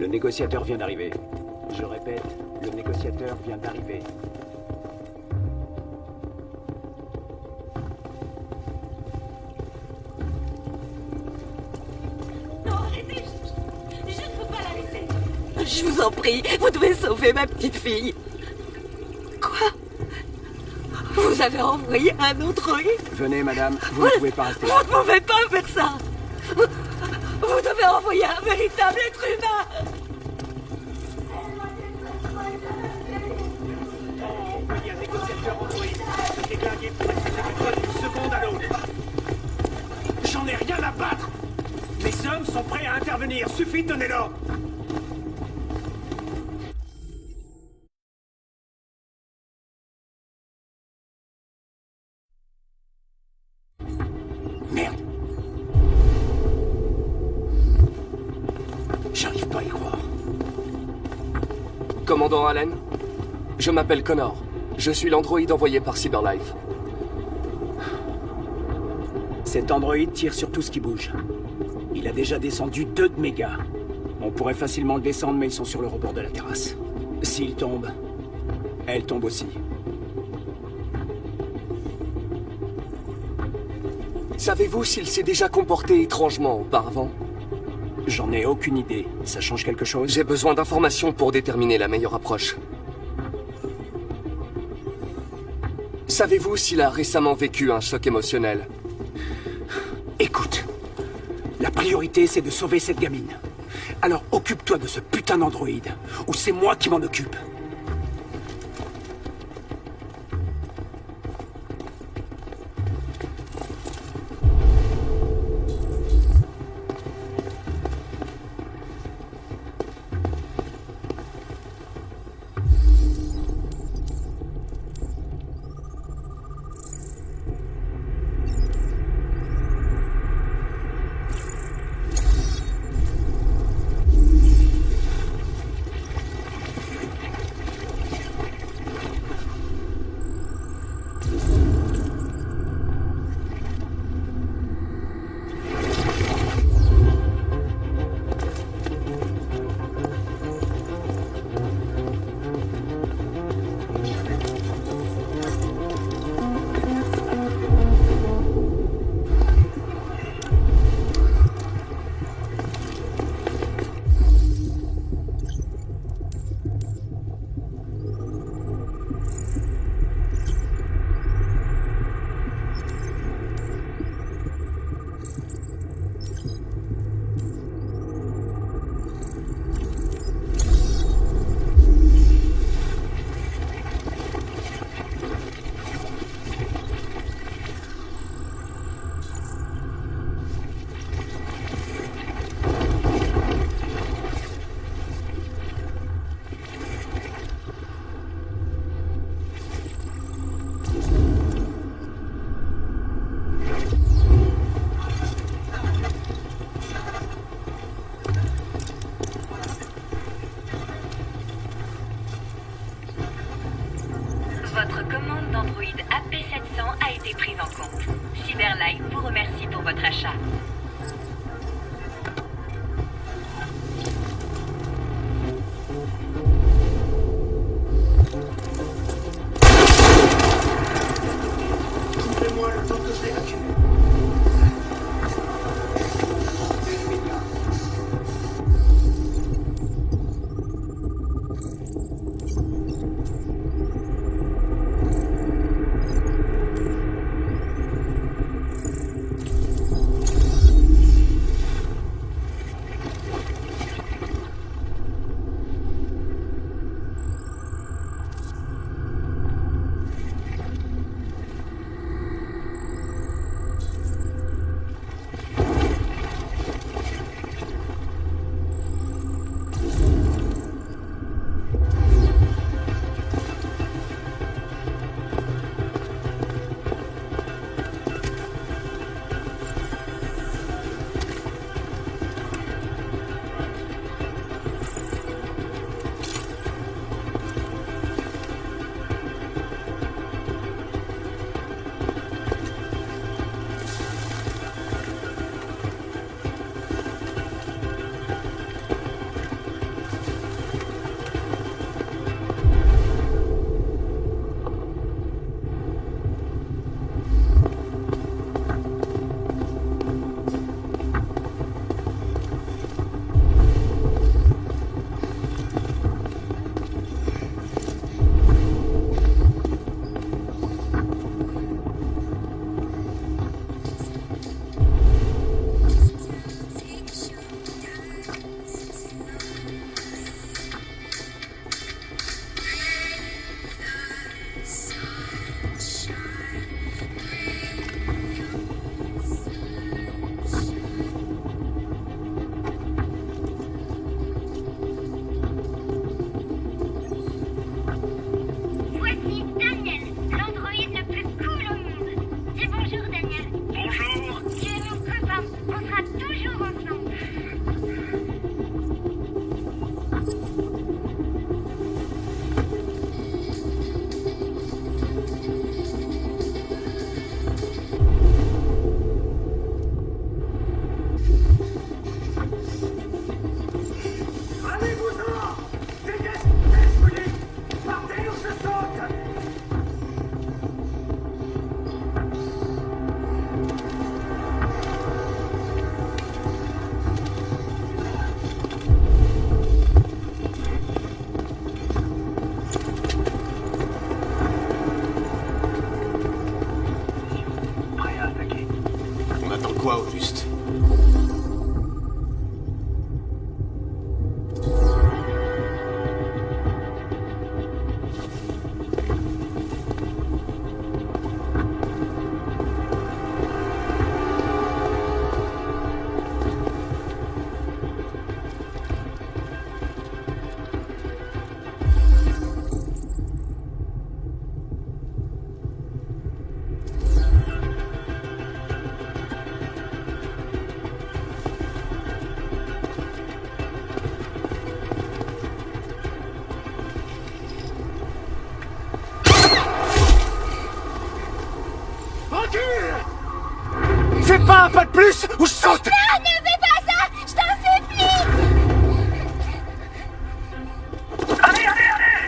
Le négociateur vient d'arriver. Je répète, le négociateur vient d'arriver. Non, arrêtez! Je ne peux pas la laisser! Je vous en prie, vous devez sauver ma petite fille. Quoi? Vous avez envoyé un androïde? Venez, madame, vous ne pouvez pas rester là. Vous ne pouvez pas faire ça! Vous devez envoyer un véritable être humain! Envoyez un négociateur androïde. Les glingués pourraient s'échapper d'une seconde à l'autre. J'en ai rien à battre. Mes hommes sont prêts à intervenir. Suffit de donner l'ordre. Merde. J'arrive pas à y croire. Commandant Allen, je m'appelle Connor. Je suis l'androïde envoyé par Cyberlife. Cet androïde tire sur tout ce qui bouge. Il a déjà descendu 2 de mes gars. On pourrait facilement le descendre, mais ils sont sur le rebord de la terrasse. S'il tombe, elle tombe aussi. Savez-vous s'il s'est déjà comporté étrangement auparavant? J'en ai aucune idée. Ça change quelque chose? J'ai besoin d'informations pour déterminer la meilleure approche. Savez-vous s'il a récemment vécu un choc émotionnel? Écoute, la priorité c'est de sauver cette gamine. Alors occupe-toi de ce putain d'androïde, ou c'est moi qui m'en occupe. Fais pas un pas de plus ou je saute! Non, ne fais pas ça! Je t'en supplie! Allez, allez, allez!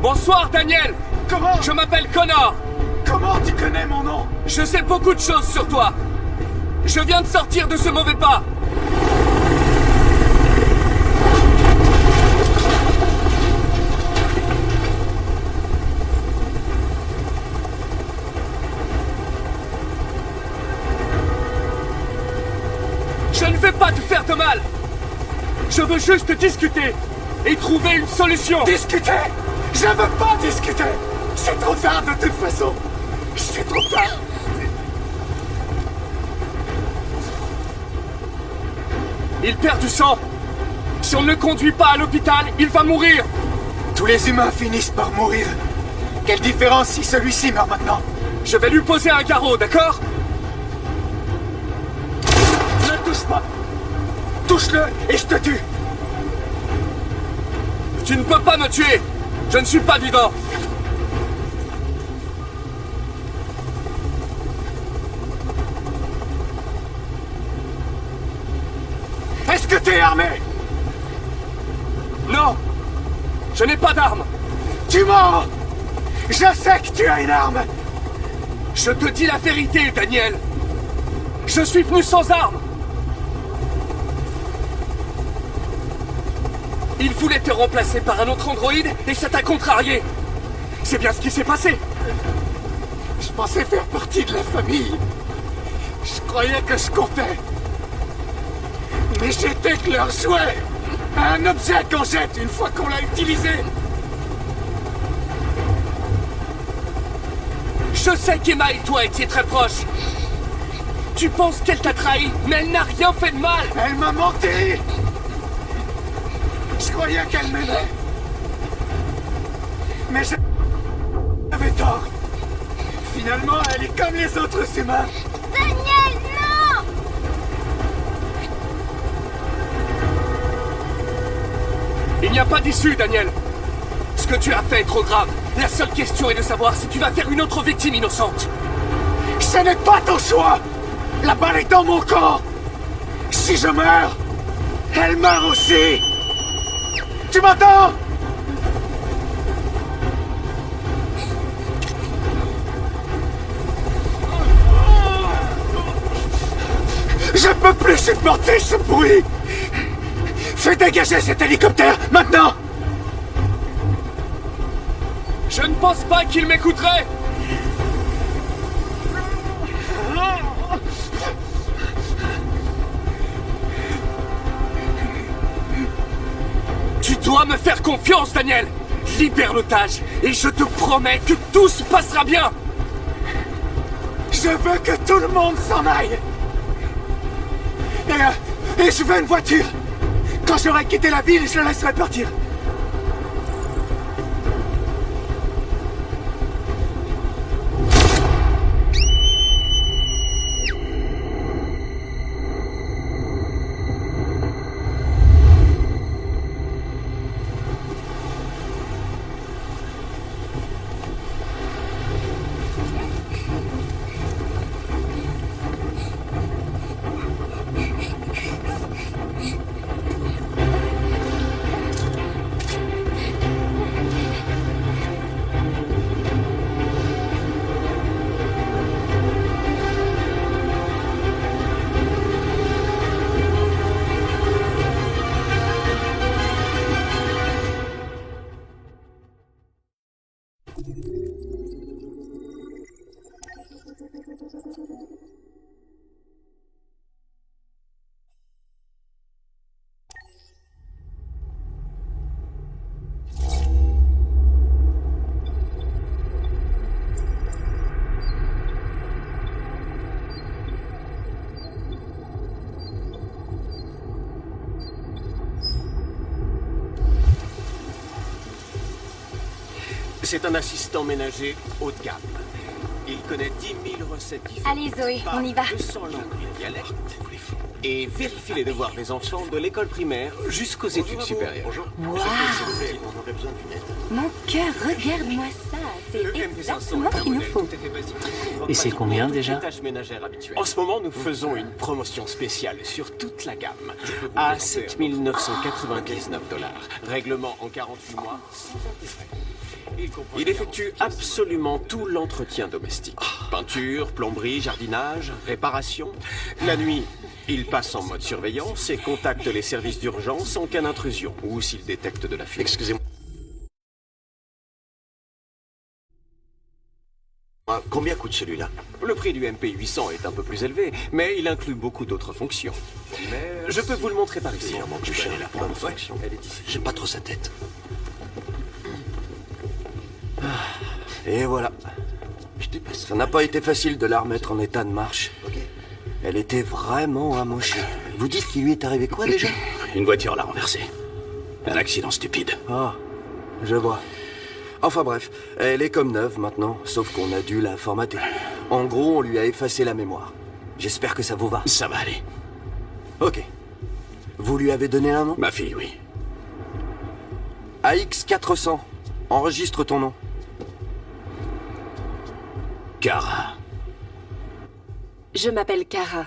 Bonsoir, Daniel. Comment? Je m'appelle Connor. Comment tu connais mon nom? Je sais beaucoup de choses sur toi. Je viens de sortir de ce mauvais pas. Je ne vais pas te faire de mal. Je veux juste discuter et trouver une solution. Discuter? Je veux pas discuter! C'est trop tard de toute façon! C'est trop tard! Il perd du sang. Si on ne le conduit pas à l'hôpital, il va mourir. Tous les humains finissent par mourir. Quelle différence si celui-ci meurt maintenant? Je vais lui poser un garrot, d'accord? Ne touche pas! Touche-le et je te tue! Tu ne peux pas me tuer. Je ne suis pas vivant. Est-ce que t'es armé? Non. Je n'ai pas d'arme. Tu mens! Je sais que tu as une arme! Je te dis la vérité, Daniel. Je suis venu sans arme. Il voulait te remplacer par un autre androïde et ça t'a contrarié. C'est bien ce qui s'est passé. Je pensais faire partie de la famille. Je croyais que je comptais. Mais j'étais que leur jouet. Un objet qu'on jette une fois qu'on l'a utilisé. Je sais qu'Emma et toi étiez très proches. Tu penses qu'elle t'a trahi, mais elle n'a rien fait de mal. Elle m'a menti. Je croyais qu'elle m'aimait. Mais j'avais tort. Finalement, elle est comme les autres humains. Daniel, non! Il n'y a pas d'issue, Daniel. Ce que tu as fait est trop grave. La seule question est de savoir si tu vas faire une autre victime innocente. Ce n'est pas ton choix. La balle est dans mon camp. Si je meurs, elle meurt aussi. Tu m'entends? Je peux plus supporter ce bruit. Fais dégager cet hélicoptère, maintenant! Je ne pense pas qu'il m'écouterait. Tu dois me faire confiance, Daniel. Libère l'otage et je te promets que tout se passera bien. Je veux que tout le monde s'en aille. Et je veux une voiture. Quand j'aurai quitté la ville, je la laisserai partir. C'est un assistant ménager haut de gamme. Il connaît 10 000 recettes différentes. Allez Zoé, on y va. 200 langues et dialectes. Et vérifie les devoirs des enfants de l'école primaire jusqu'aux études supérieures. Waouh. Mon cœur, regarde-moi ça. C'est exactement ce qu'il nous faut. Et c'est combien déjà? Tâches ménagères habituelles. En ce moment, nous faisons une promotion spéciale sur toute la gamme à 7 999 $. Règlement en 48 mois sans intérêt. Il effectue absolument tout l'entretien domestique. Peinture, plomberie, jardinage, réparation. La nuit, il passe en mode surveillance et contacte les services d'urgence en cas d'intrusion ou s'il détecte de la fuite. Excusez-moi. Combien coûte celui-là? Le prix du MP800 est un peu plus élevé, mais il inclut beaucoup d'autres fonctions. Je peux vous le montrer par ici. Légèrement plus cher la bonne fonction. Elle est ici. J'aime pas trop sa tête. Et voilà. Ça n'a pas été facile de la remettre en état de marche. Elle était vraiment amochée. Vous dites qu'il lui est arrivé quoi déjà? Une voiture l'a renversée. Un accident stupide. Ah, je vois. Enfin bref, elle est comme neuve maintenant, sauf qu'on a dû la formater. En gros, on lui a effacé la mémoire. J'espère que ça vous va. Ça va aller. Ok. Vous lui avez donné un nom? Ma fille, oui. AX400. Enregistre ton nom. Kara. Je m'appelle Kara.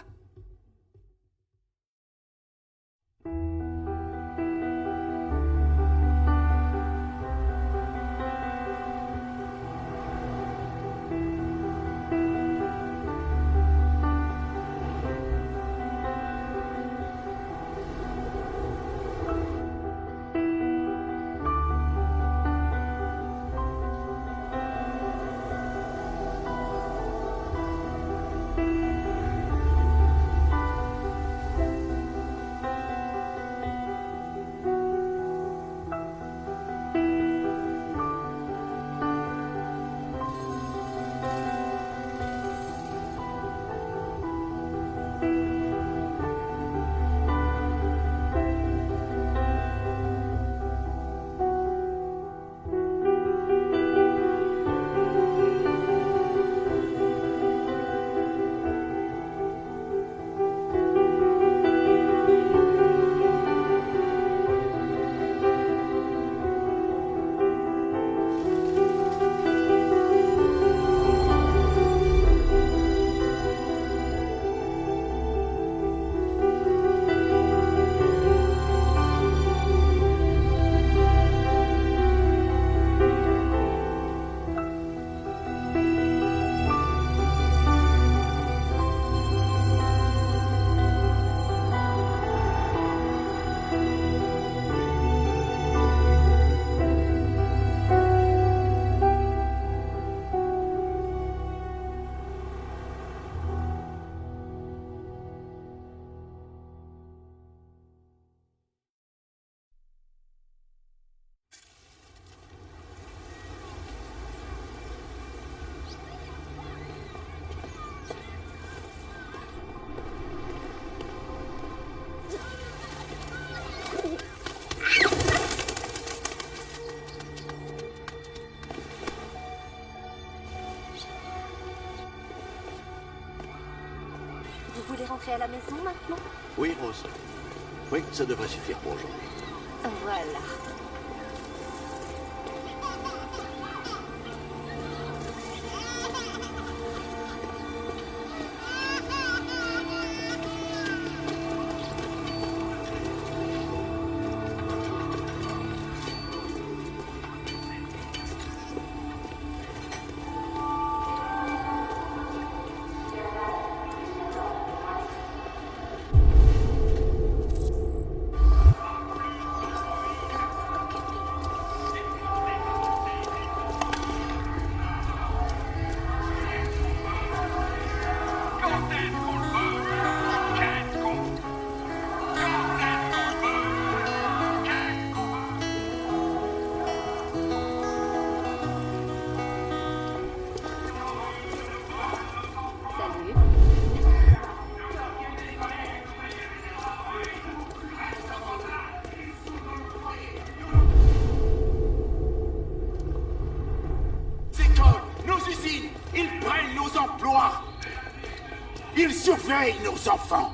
Vous voulez rentrer à la maison maintenant? Oui, Rose. Oui, ça devrait suffire pour aujourd'hui. Voilà. usines, ils prennent nos emplois. Ils surveillent nos enfants.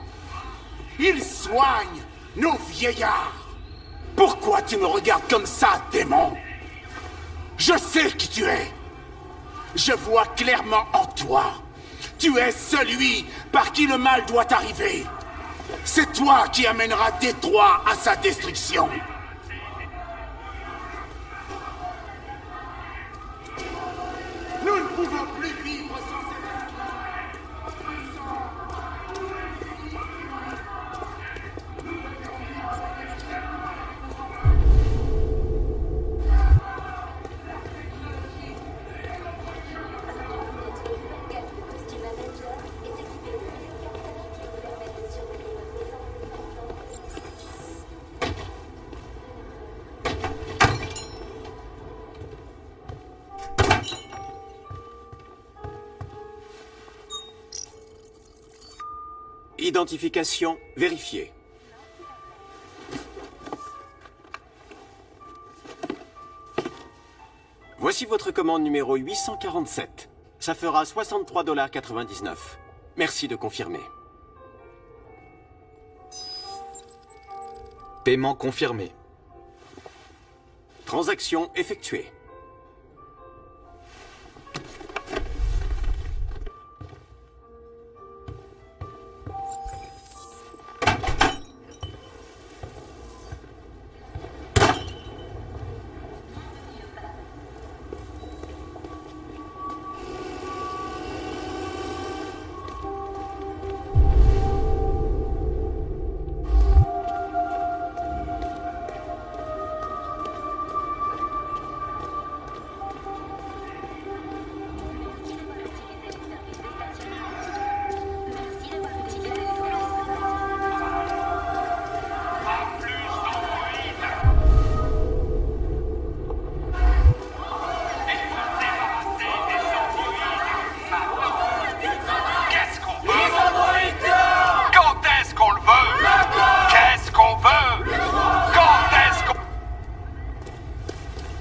Ils soignent nos vieillards. Pourquoi tu me regardes comme ça, démon? Je sais qui tu es. Je vois clairement en toi. Tu es celui par qui le mal doit arriver. C'est toi qui amènera Détroit à sa destruction. Nous ne pouvons plus vivre sans cette... Identification vérifiée. Voici votre commande numéro 847. Ça fera 63,99 $. Merci de confirmer. Paiement confirmé. Transaction effectuée.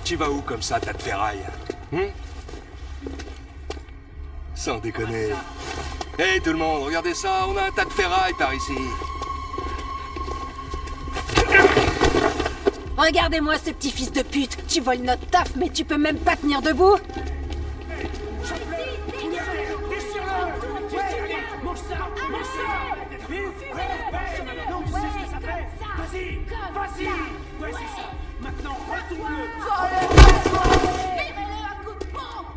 Tu vas où comme ça, tas de ferraille? Sans déconner. Hé tout le monde, regardez ça, on a un tas de ferraille par ici. Regardez-moi ce petit fils de pute. Tu voles notre taf, mais tu peux même pas tenir debout. Vas-y. Ouais, c'est ça. Maintenant, retourne-le. Tirez-le un coup de pompe.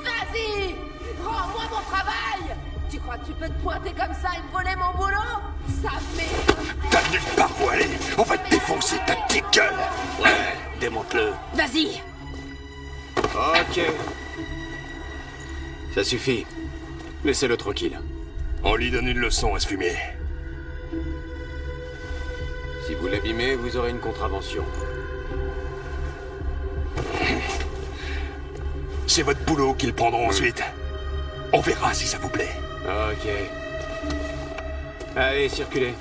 Vas-y. Rends-moi mon travail. Tu crois que tu peux te pointer comme ça et me voler mon boulot? Ça m'est... T'as nulle part où aller. On va te défoncer ta petite gueule. Ouais, démonte-le. Vas-y. Ok. Ça suffit. Laissez-le tranquille. On lui donne une leçon à se fumer. Si vous l'abîmez, vous aurez une contravention. C'est votre boulot qu'ils prendront ensuite. On verra si ça vous plaît. Ok. Allez, circulez.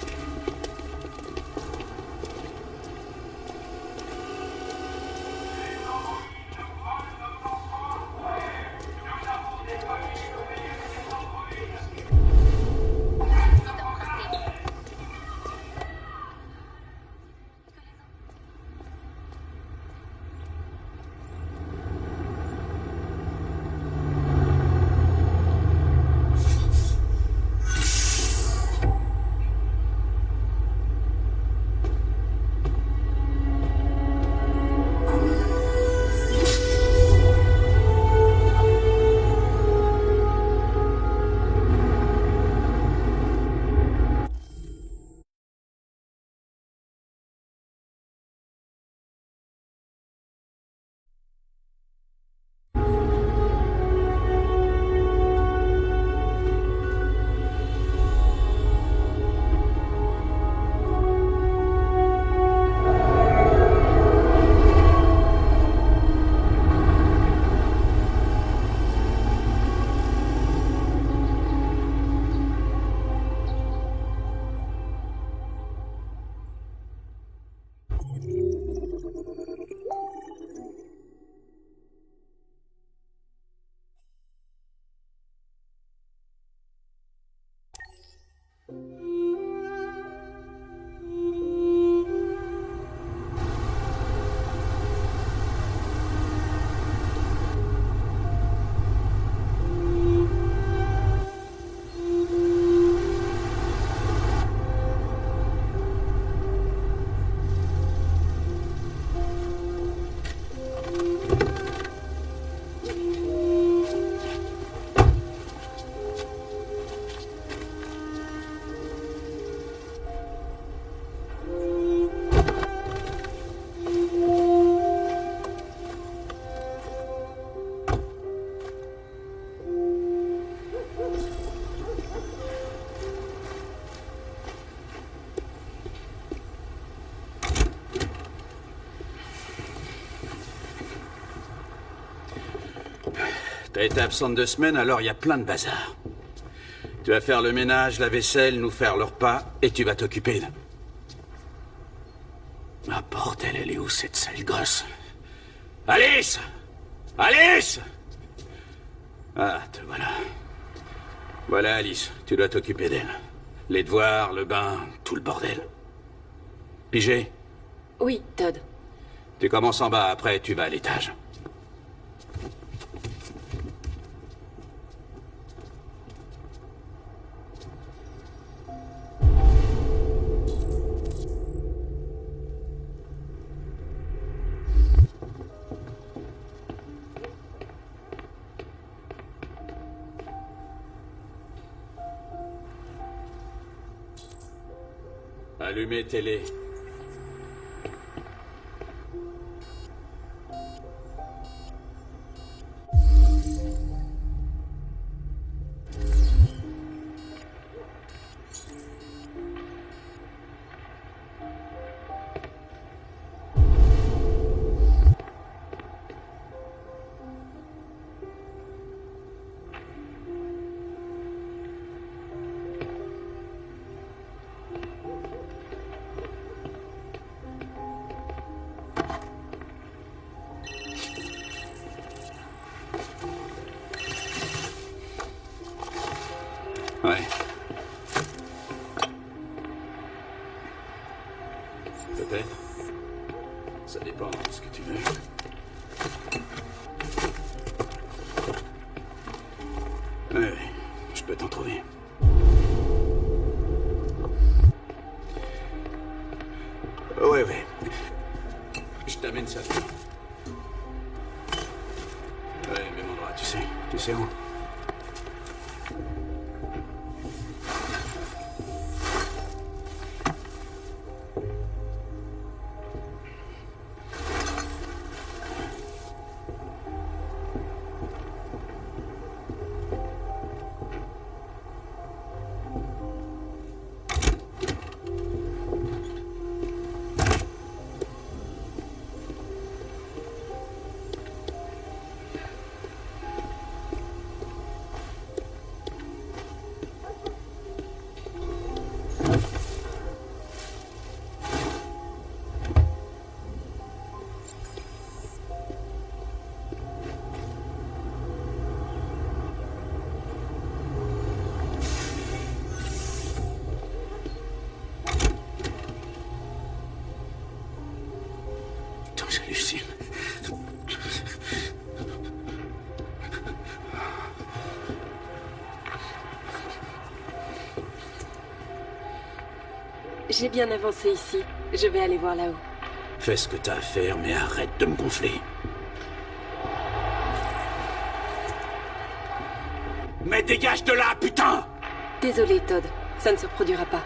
T'as été absente 2 semaines, alors il y a plein de bazar. Tu vas faire le ménage, la vaisselle, nous faire le repas, et tu vas t'occuper de... Ah bordel, elle est où cette sale gosse? Alice! Alice! Ah, te voilà. Voilà, Alice, tu dois t'occuper d'elle. Les devoirs, le bain, tout le bordel. Pigé? Oui, Todd. Tu commences en bas, après tu vas à l'étage. Allumez télé. Ouais. Peut-être. Ça dépend de ce que tu veux. Ouais, je peux t'en trouver. Ouais. Je t'amène ça. Ouais, même endroit, tu sais. Tu sais où? J'hallucine. J'ai bien avancé ici. Je vais aller voir là-haut. Fais ce que t'as à faire, mais arrête de me gonfler. Mais dégage de là, putain! Désolé, Todd. Ça ne se reproduira pas.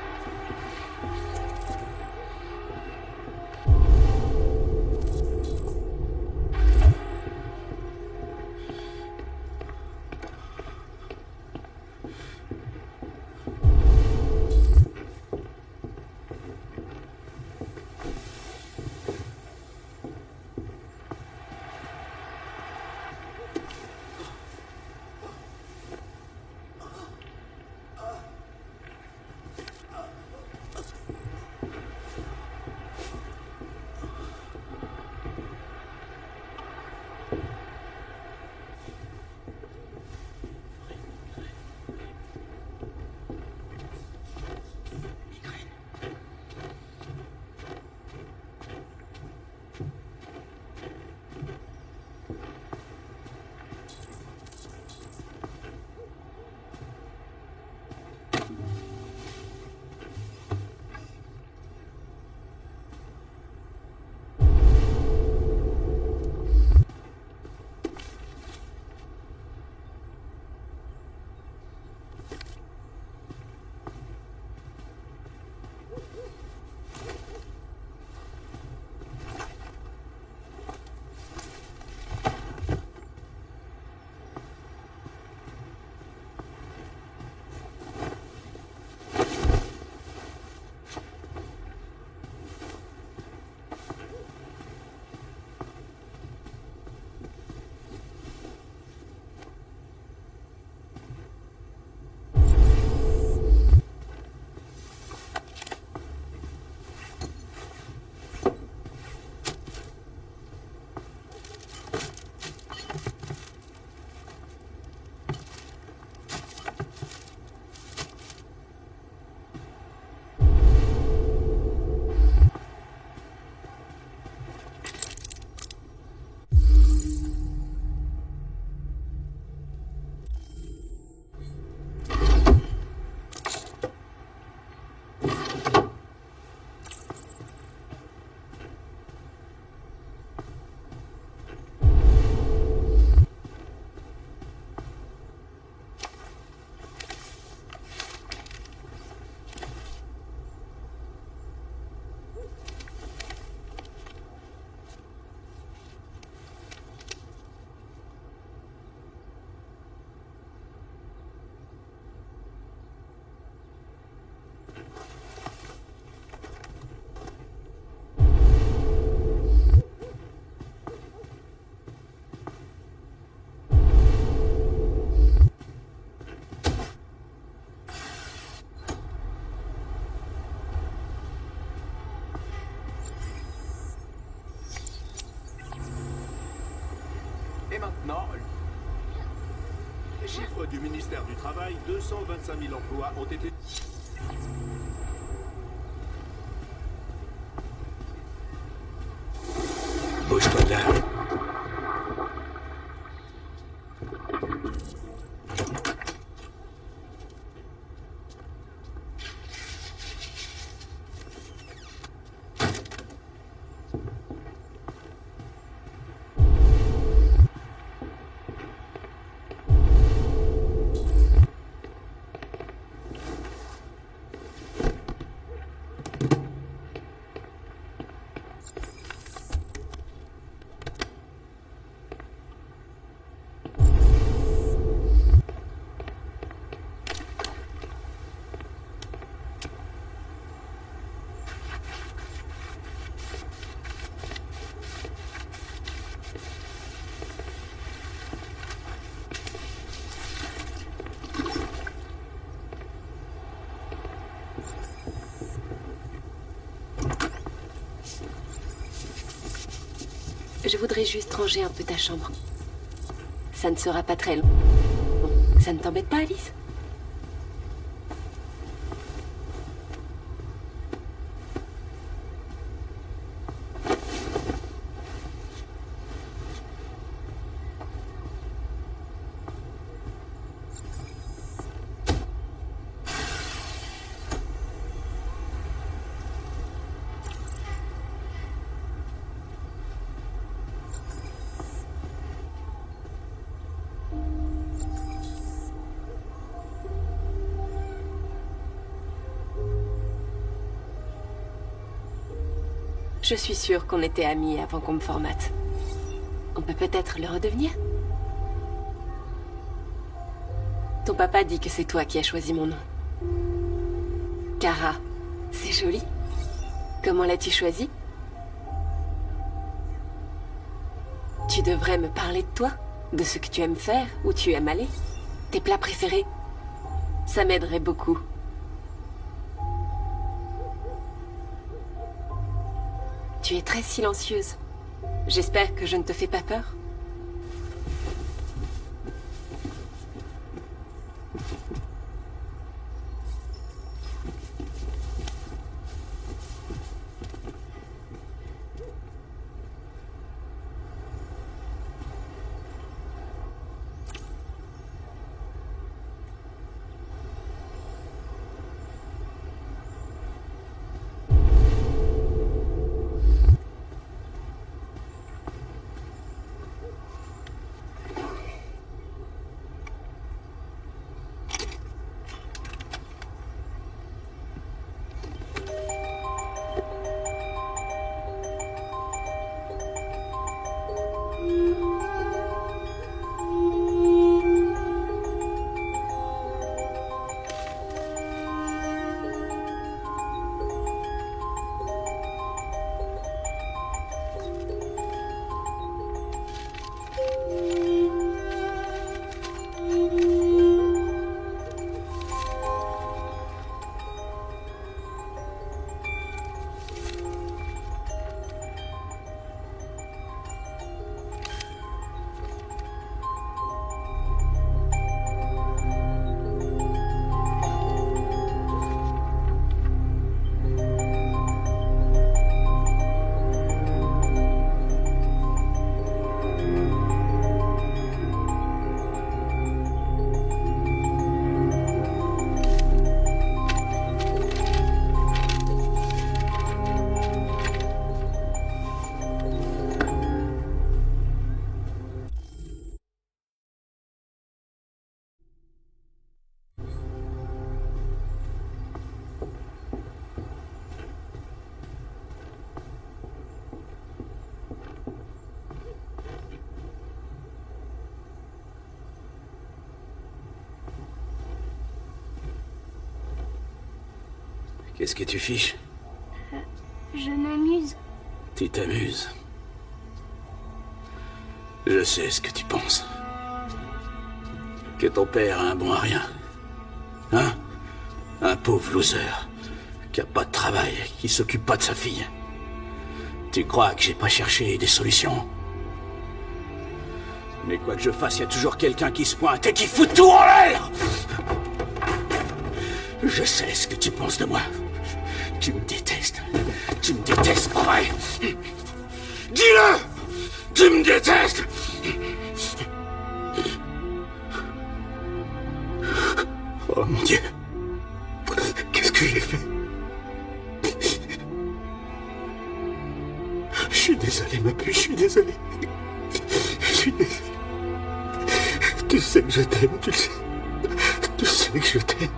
Et maintenant, Les chiffres du ministère du Travail, 225 000 emplois ont été... Bouge-toi de là. Je voudrais juste ranger un peu ta chambre. Ça ne sera pas très long. Ça ne t'embête pas, Alice? Je suis sûre qu'on était amis avant qu'on me formate. On peut peut-être le redevenir? Ton papa dit que c'est toi qui as choisi mon nom. Kara, c'est joli. Comment l'as-tu choisi? Tu devrais me parler de toi, de ce que tu aimes faire, où tu aimes aller. Tes plats préférés. Ça m'aiderait beaucoup. Tu es très silencieuse. J'espère que je ne te fais pas peur. Qu'est-ce que tu fiches? Je m'amuse. Tu t'amuses. Je sais ce que tu penses. Que ton père a un bon à rien. Hein? Un pauvre loser. Qui a pas de travail, qui s'occupe pas de sa fille. Tu crois que j'ai pas cherché des solutions? Mais quoi que je fasse, il y a toujours quelqu'un qui se pointe et qui fout tout en l'air. Je sais ce que tu penses de moi. Tu me détestes. Tu me détestes, pas vrai? Dis-le! Tu me détestes! Oh mon Dieu! Qu'est-ce que j'ai fait? Je suis désolé, ma puce, je suis désolé. Je suis désolé. Tu sais que je t'aime, tu le sais. Tu sais que je t'aime.